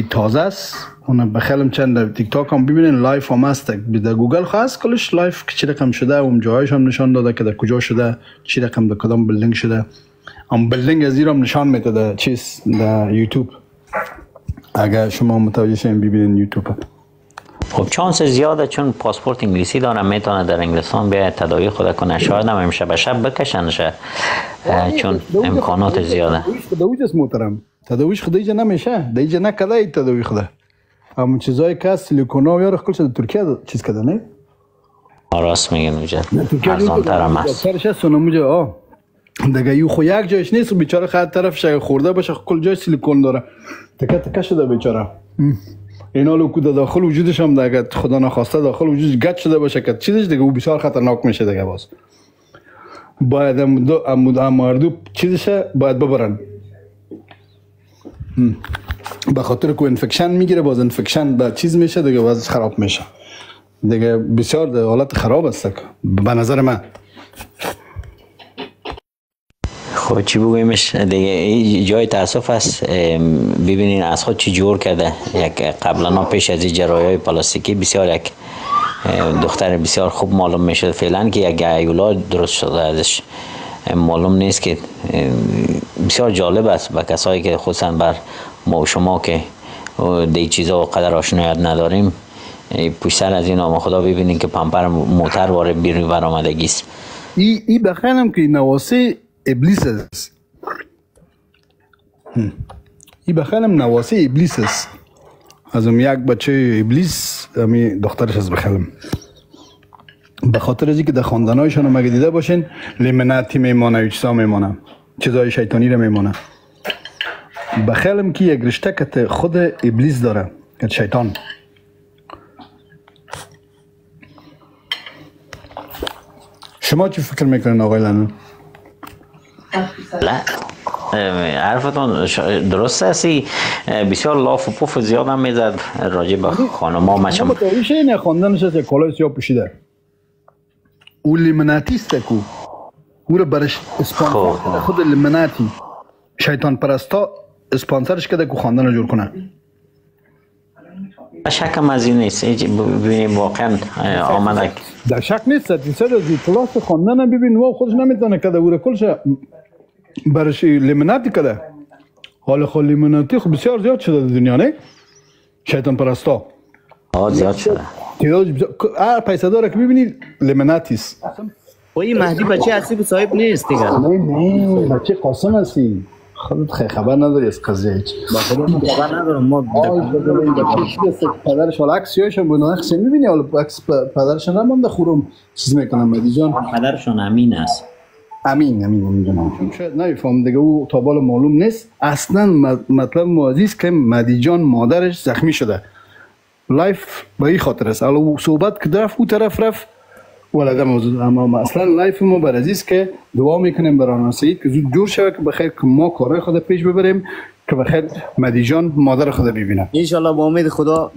تازه است. اون بخیلم چند تیک تاک هم ببینین لایف هم هست در گوگل خواست کلش لایف که چی رقم شده و جایش هم نشان داده که در کجا شده چی رقم در کدام بلدنگ شده. هم بلدنگ از این هم نشان میده در چیز در یوتیوب. اگر شما متوجه شین ببینین یوتیوب. خب چانس زیاده چون پاسپورت انگلیسی دارم میتونه در انگلستان بیاید تداوی خود کنه. شاید هم امشب به شب بکشنشه چون امکانات زیاده. تداویش است محترم. تداویش خود اینجا نمیشه. اینجا نکده ای تداوی خود. همون چیزایی که سیلیکونا و یارو کلش در ترکیه چیز کرده نه؟ راست میگن اونجا. ارزان تر هم هست. سرش هست اونجا دیگه یو خو یک جایش نیست بیچاره خط طرفش اگه خورده باشه کل جای سیلیکون داره. تکه تکه شده بیچاره. اینا لو کود داخل وجودش هم دیگه خدا نخواسته داخل وجودش گچ شده باشه که چیزش دیگه او بسیار خطرناک میشه دیگه باز. باید مردو چیزشه باید ببرن. به خاطر که انفکشن میگیره باز انفکشن به چیز میشه دیگه وضعش خراب میشه. دیگه بسیار حالت خراب است به نظر من. خب چی بگویمش دیگه جای تاسف است. ببینین از خود چی جور کرده. یک قبلا پیش از این جراحی پلاستیکی بسیار یک دختر بسیار خوب معلوم میشد فعلا که یک ایولا درست شده ازش معلوم نیست که بسیار جالب است به کسایی که خصوصا بر ما و شما که دی چیزا قدر آشنایت نداریم پشت سر از این نام خدا ببینین که پمپر موتر واره بیرون برآمدگی است. ای بخیرم که نواسه ابلیس است. ای بخیرم نواسه ابلیس است. از یک بچه ابلیس امی دخترش از بخیرم. به خاطر از اینکه در خواندنایشان مگه دیده باشین لیمناتی میمانه و چیزا میمانه چیزای شیطانی رو میمانه. بخیرم که یک رشته که خود ابلیس داره که شیطان. شما چی فکر میکنین آقای لنن؟ لا حرفتون درست هستی. بسیار لاف و پوف زیاد هم میزد راجع به خانما مچم. متوجه این خواندنش از یک کالای سیاه پوشیده. او لیمناتیسته کو. او رو برش اسپانسر خود لیمناتی شیطان پرستا اسپانسرش کده که خواندن رو جور کنه. شکم از این نیست. ببینیم واقعا آمده در شک نیست. تیسر از کلاس خواندن ببین و خودش نمیتونه کده او رو کلش برش لیمناتی کده. حال خود لیمناتی خب بسیار زیاد شده در دنیا نه؟ شیطان پرستا زیاد شده. هر پیسه داره که ببینید لیمناتیست. و این مهدی بچه اصلی صاحب نیست دیگه. نه بچه قاسم هستی. خودت خبر نداری از قضیه هیچ. با خودم خبر ندارم. ما پدرش حالا عکسیاش هم بودن عکس میبینی حالا عکس پدرش هم من خورم چیز میکنم مهدی جان. پدرشون امین است. امین میدونم. شاید نمیفهم دیگه او تا بالا معلوم نیست. اصلا مطلب موضوعی است که مهدی جان مادرش زخمی شده. لایف به این خاطر است. حالا صحبت که رفت او طرف رفت ولده موضوع اما اصلا لایف ما بر عزیز که دعا میکنیم برای آن سعید که زود جور شود که بخیر که ما کارهای خود پیش ببریم که بخیر مهدی جان مادر خود ببینه. ان شاء الله با امید خدا.